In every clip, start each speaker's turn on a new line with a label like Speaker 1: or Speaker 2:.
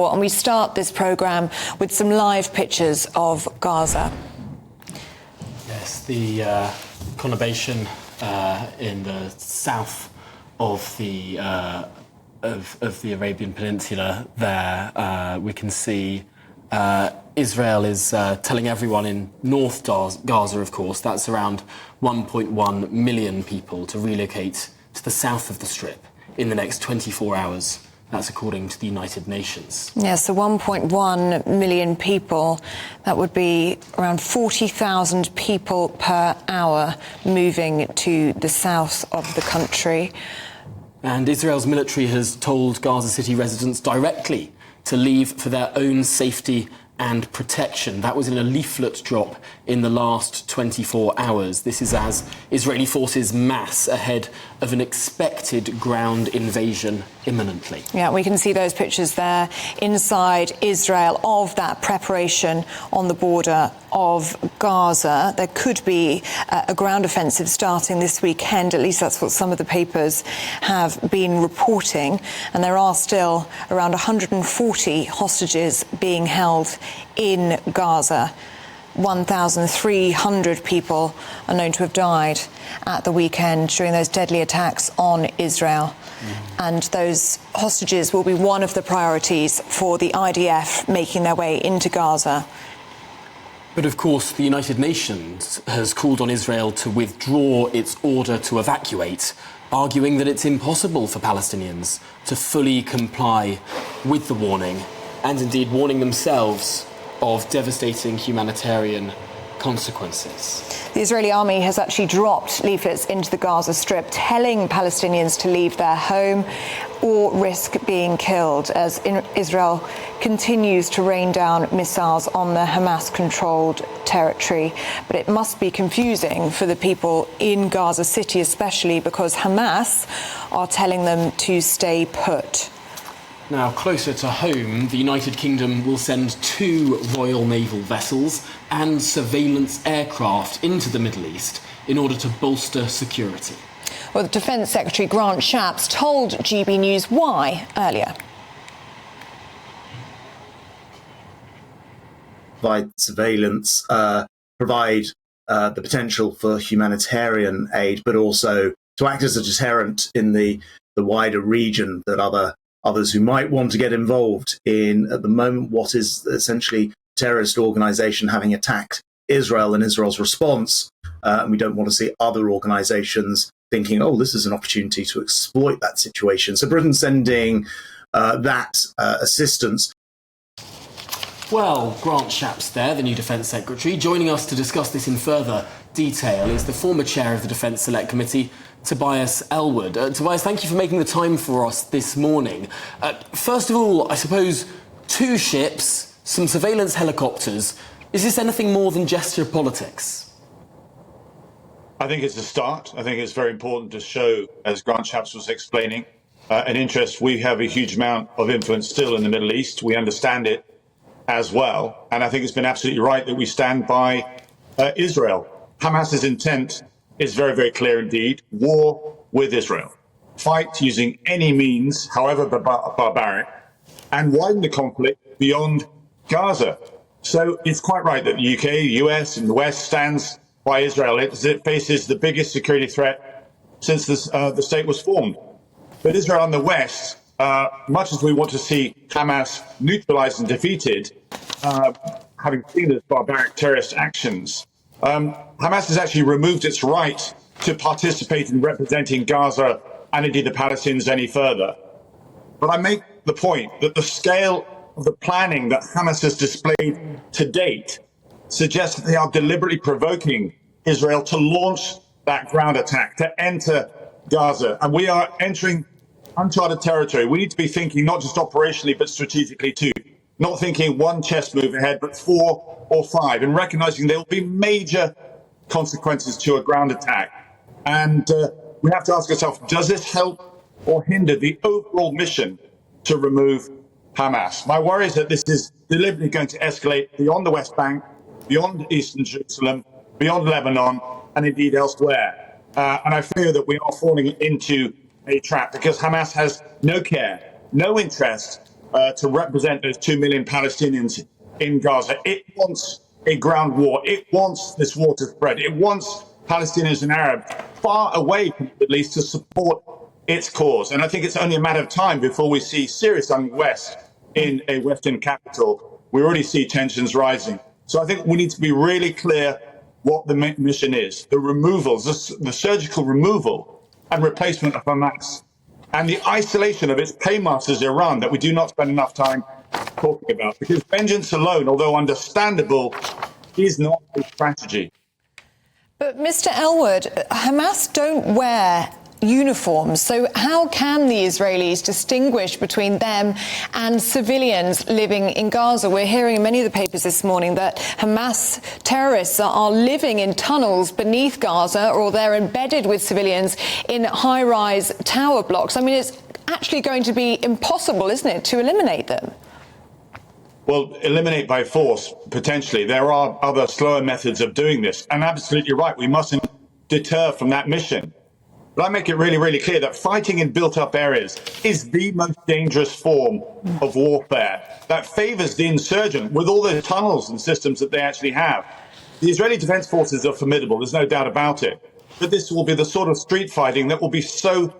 Speaker 1: war. And we start this programme with some live pictures of Gaza.
Speaker 2: Yes, the conurbation in the south of the Arabian Peninsula there, we can see Israel is telling everyone in North Gaza, of course, that's around 1.1 million people, to relocate to the south of the Strip in the next 24 hours. That's according to the United Nations.
Speaker 1: Yes, so 1.1 million people. That would be around 40,000 people per hour moving to the south of the country.
Speaker 2: And Israel's military has told Gaza City residents directly to leave for their own safety and protection. That was in a leaflet drop in the last 24 hours. This is as Israeli forces mass ahead of an expected ground invasion imminently.
Speaker 1: Yeah, we can see those pictures there inside Israel of that preparation on the border of Gaza. There could be a ground offensive starting this weekend. At least that's what some of the papers have been reporting. And there are still around 140 hostages being held in Gaza. 1,300 people are known to have died at the weekend during those deadly attacks on Israel. And those hostages will be one of the priorities for the IDF making their way into Gaza.
Speaker 2: But of course, the United Nations has called on Israel to withdraw its order to evacuate, arguing that it's impossible for Palestinians to fully comply with the warning, and indeed warning themselves of devastating humanitarian consequences.
Speaker 1: The Israeli army has actually dropped leaflets into the Gaza Strip telling Palestinians to leave their home or risk being killed as Israel continues to rain down missiles on the Hamas-controlled territory. But it must be confusing for the people in Gaza City, especially because Hamas are telling them to stay put.
Speaker 2: Now, closer to home, the United Kingdom will send 2 Royal Naval vessels and surveillance aircraft into the Middle East in order to bolster security.
Speaker 1: Well, the Defence Secretary Grant Shapps told GBNews why earlier.
Speaker 3: Provide surveillance, provide the potential for humanitarian aid, but also to act as a deterrent in the wider region that others who might want to get involved in, at the moment, what is essentially a terrorist organisation having attacked Israel and Israel's response. And we don't want to see other organisations thinking, oh, this is an opportunity to exploit that situation. So Britain's sending that assistance.
Speaker 2: Well, Grant Shapps there, the new Defence Secretary. Joining us to discuss this in further detail is the former chair of the Defence Select Committee, Tobias Ellwood. Tobias, thank you for making the time for us this morning. First of all, I suppose 2 ships, some surveillance helicopters. Is this anything more than gesture politics?
Speaker 4: I think it's a start. I think it's very important to show, as Grant Shapps was explaining, an interest. We have a huge amount of influence still in the Middle East. We understand it as well. And I think it's been absolutely right that we stand by Israel. Hamas's intent is very, very clear indeed. War with Israel. Fight using any means, however barbaric, and widen the conflict beyond Gaza. So it's quite right that the UK, the US, and the West stands by Israel as it faces the biggest security threat since the state was formed. But Israel and the West, much as we want to see Hamas neutralized and defeated, having seen its barbaric terrorist actions, Hamas has actually removed its right to participate in representing Gaza and indeed the Palestinians any further. But I make the point that the scale of the planning that Hamas has displayed to date suggests that they are deliberately provoking Israel to launch that ground attack, to enter Gaza. And we are entering uncharted territory. We need to be thinking not just operationally, but strategically too. Not thinking one chess move ahead, but 4 or 5, and recognizing there will be major consequences to a ground attack. And we have to ask ourselves, does this help or hinder the overall mission to remove Hamas? My worry is that this is deliberately going to escalate beyond the West Bank, beyond eastern Jerusalem, beyond Lebanon, and indeed elsewhere. And I fear that we are falling into a trap because Hamas has no care, no interest to represent those 2 million Palestinians in Gaza. It wants a ground war. It wants this war to spread. It wants Palestinians and Arabs far away from the Middle East to support its cause. And I think it's only a matter of time before we see serious unrest in a Western capital. We already see tensions rising. So I think we need to be really clear what the mission is. The removal, the surgical removal and replacement of Hamas, and the isolation of its paymasters, Iran, that we do not spend enough time talking about. Because vengeance alone, although understandable, is not a strategy.
Speaker 1: But Mr. Ellwood, Hamas don't wear uniforms, so how can the Israelis distinguish between them and civilians living in Gaza? We're hearing in many of the papers this morning that Hamas terrorists are living in tunnels beneath Gaza, or they're embedded with civilians in high-rise tower blocks. I mean, it's actually going to be impossible, isn't it, to eliminate them?
Speaker 4: Well, eliminate by force, potentially. There are other slower methods of doing this. And absolutely right, we mustn't deter from that mission. But I make it really, really clear that fighting in built-up areas is the most dangerous form of warfare that favors the insurgent with all the tunnels and systems that they actually have. The Israeli Defense Forces are formidable, there's no doubt about it. But this will be the sort of street fighting that will be so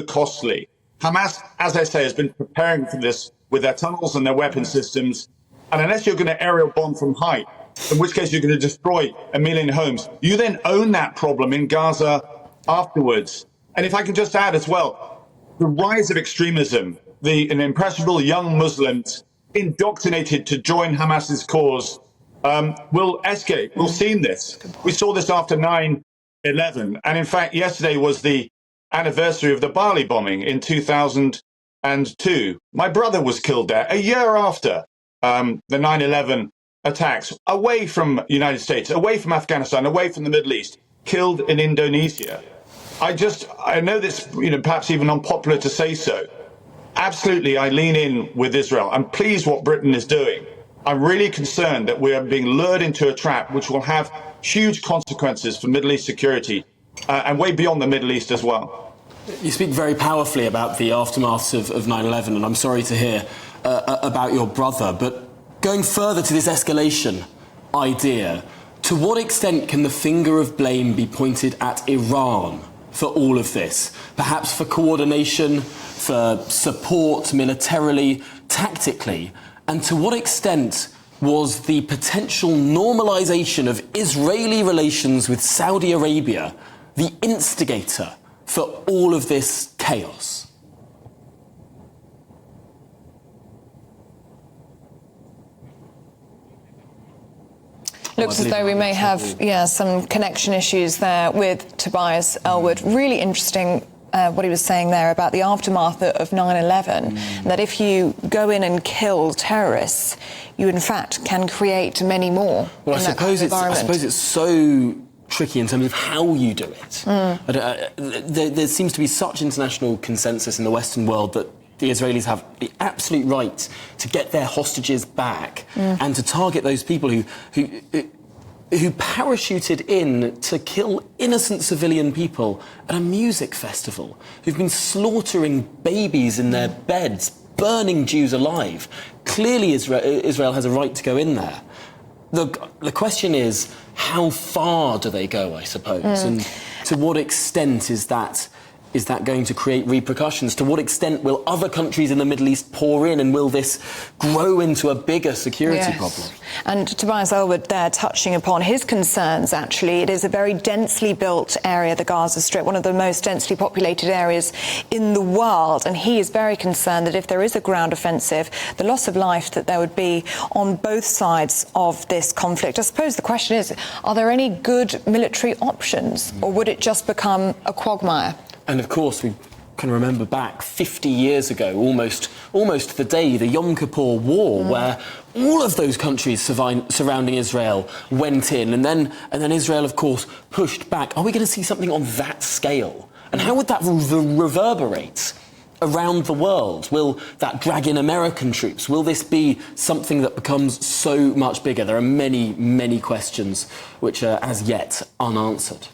Speaker 4: costly. Hamas, as I say, has been preparing for this with their tunnels and their weapon systems. And unless you're going to aerial bomb from height, in which case you're going to destroy 1 million homes, you then own that problem in Gaza afterwards. And if I can just add as well, the rise of extremism, an impressionable young Muslims indoctrinated to join Hamas's cause will escalate. We've seen this. We saw this after 9/11. And in fact, yesterday was the anniversary of the Bali bombing in 2002. My brother was killed there a year after the 9/11 attacks, away from the United States, away from Afghanistan, away from the Middle East, killed in Indonesia. I know this, perhaps even unpopular to say so. Absolutely, I lean in with Israel. I'm pleased what Britain is doing. I'm really concerned that we are being lured into a trap which will have huge consequences for Middle East security and way beyond the Middle East as well.
Speaker 2: You speak very powerfully about the aftermaths of 9/11, and I'm sorry to hear about your brother. But going further to this escalation idea, to what extent can the finger of blame be pointed at Iran for all of this? Perhaps for coordination, for support militarily, tactically? And to what extent was the potential normalisation of Israeli relations with Saudi Arabia the instigator for all of this chaos?
Speaker 1: Looks as though we may have, some connection issues there with Tobias Ellwood. Really interesting what he was saying there about the aftermath of 9/11, that if you go in and kill terrorists, you in fact can create many more.
Speaker 2: Well, I suppose it's so tricky in terms of how you do it. There seems to be such international consensus in the Western world that the Israelis have the absolute right to get their hostages back and to target those people who parachuted in to kill innocent civilian people at a music festival, who've been slaughtering babies in their beds, burning Jews alive. Clearly Israel has a right to go in there. The question is, how far do they go, I suppose? And to what extent is that going to create repercussions? To what extent will other countries in the Middle East pour in, and will this grow into a bigger security problem?
Speaker 1: And Tobias Ellwood there touching upon his concerns, actually. It is a very densely built area, the Gaza Strip, one of the most densely populated areas in the world. And he is very concerned that if there is a ground offensive, the loss of life that there would be on both sides of this conflict. I suppose the question is, are there any good military options, or would it just become a quagmire?
Speaker 2: And of course, we can remember back 50 years ago, almost the day, the Yom Kippur War, where all of those countries surrounding Israel went in, and then Israel, of course, pushed back. Are we going to see something on that scale? And how would that reverberate around the world? Will that drag in American troops? Will this be something that becomes so much bigger? There are many, many questions which are as yet unanswered.